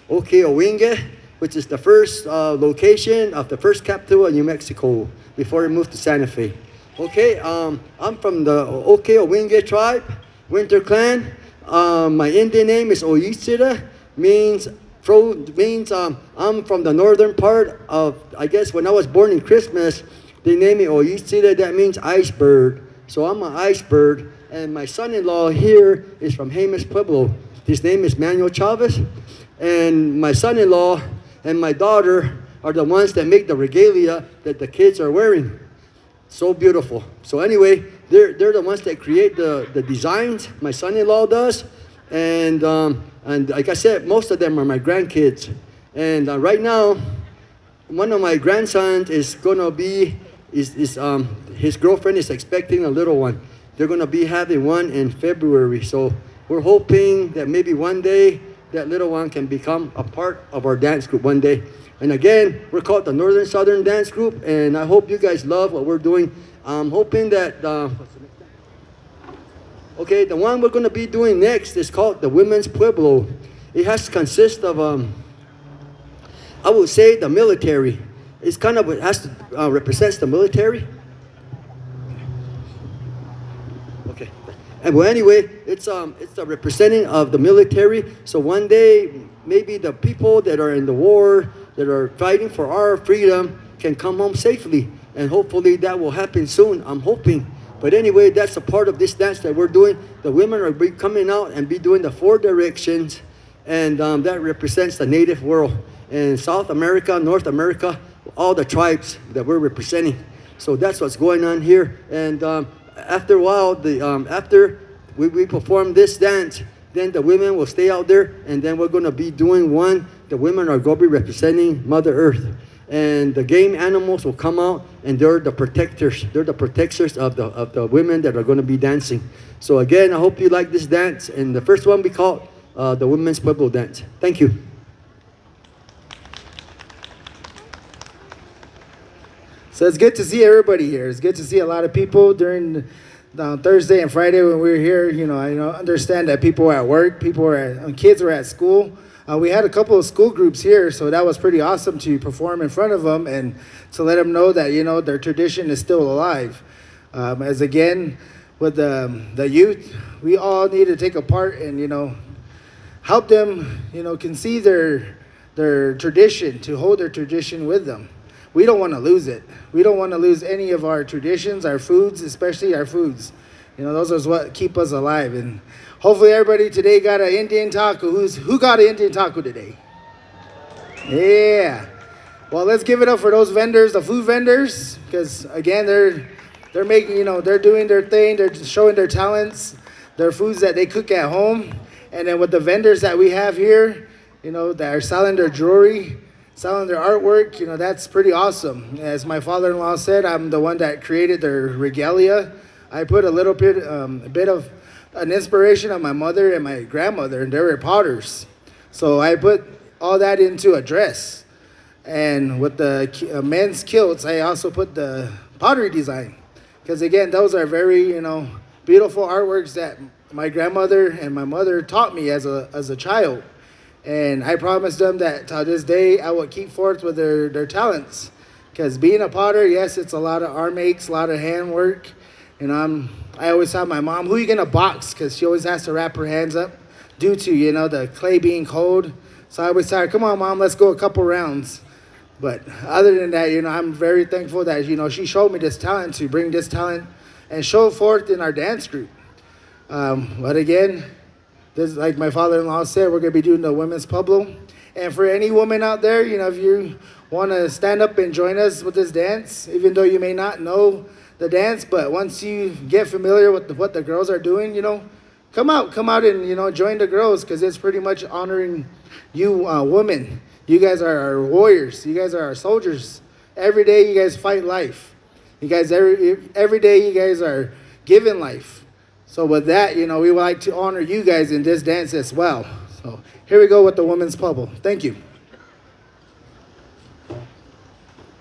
OHKAY OWINGEH, which is the first location of the first capital in New Mexico before we moved to Santa Fe. Okay, I'm from the OHKAY OWINGEH tribe, Winter Clan. My Indian name is Oyitsira, means I'm from the northern part of, I guess when I was born in Christmas, they named me Oyitsira, that means ice bird. So I'm an ice bird, and my son-in-law here is from Jemez Pueblo. His name is Manuel Chavez, and my son-in-law and my daughter are the ones that make the regalia that the kids are wearing. So beautiful. So anyway, they're the ones that create the designs. My son-in-law does, and like I said, most of them are my grandkids. And right now, one of my grandsons is gonna be his girlfriend is expecting a little one. They're gonna be having one in February. So we're hoping that maybe one day that little one can become a part of our dance group one day. And again, we're called the Northern Southern Dance Group, and I hope you guys love what we're doing. I'm hoping that, okay, the one we're gonna be doing next is called the Women's Pueblo. It has to consist of, I would say the military. It's kind of, it has to, represents the military. Okay. And well, anyway, it's the representing of the military. So one day, maybe the people that are in the war, that are fighting for our freedom, can come home safely. And hopefully that will happen soon, I'm hoping. But anyway, that's a part of this dance that we're doing. The women are coming out and be doing the 4 directions, and that represents the native world. And South America, North America, all the tribes that we're representing. So that's what's going on here. And after a while, after we perform this dance, then the women will stay out there, and then we're going to be doing one. The women are going to be representing Mother Earth, and the game animals will come out, and they're the protectors. They're the protectors of the women that are going to be dancing. So again, I hope you like this dance, and the first one we call the Women's Pueblo Dance. Thank you. So it's good to see everybody here. It's good to see a lot of people during Thursday and Friday when we were here. You know, I understand that people were at work, kids were at school. We had a couple of school groups here, so that was pretty awesome to perform in front of them and to let them know that, their tradition is still alive. As again, with the youth, we all need to take a part and, help them, can see their tradition, to hold their tradition with them. We don't want to lose it. We don't want to lose any of our traditions, our foods, especially our foods. Those are what keep us alive. And hopefully everybody today got an Indian taco. Who got an Indian taco today? Yeah. Well, let's give it up for those vendors, the food vendors, because again, they're making, they're doing their thing. They're showing their talents, their foods that they cook at home. And then with the vendors that we have here, that are selling their jewelry, selling their artwork, that's pretty awesome. As my father-in-law said, I'm the one that created their regalia. I put a little bit, a bit of an inspiration of my mother and my grandmother, and they were potters. So I put all that into a dress. And with the men's kilts, I also put the pottery design. Because again, those are very, beautiful artworks that my grandmother and my mother taught me as a child. And I promised them that to this day I would keep forth with their talents. Because being a potter, yes, it's a lot of arm aches, a lot of hand work. And I always tell my mom, who are you going to box? Because she always has to wrap her hands up due to, the clay being cold. So I always tell her, come on, Mom, let's go a couple rounds. But other than that, I'm very thankful that, she showed me this talent, to bring this talent and show it forth in our dance group. But again, this, like my father-in-law said, we're going to be doing the Women's Pueblo. And for any woman out there, if you want to stand up and join us with this dance, even though you may not know the dance, but once you get familiar with what the girls are doing, come out and, join the girls, because it's pretty much honoring you women. You guys are our warriors. You guys are our soldiers. Every day you guys fight life. You guys, every day you guys are giving life. So with that, we would like to honor you guys in this dance as well. So here we go with the Women's Pueblo. Thank you.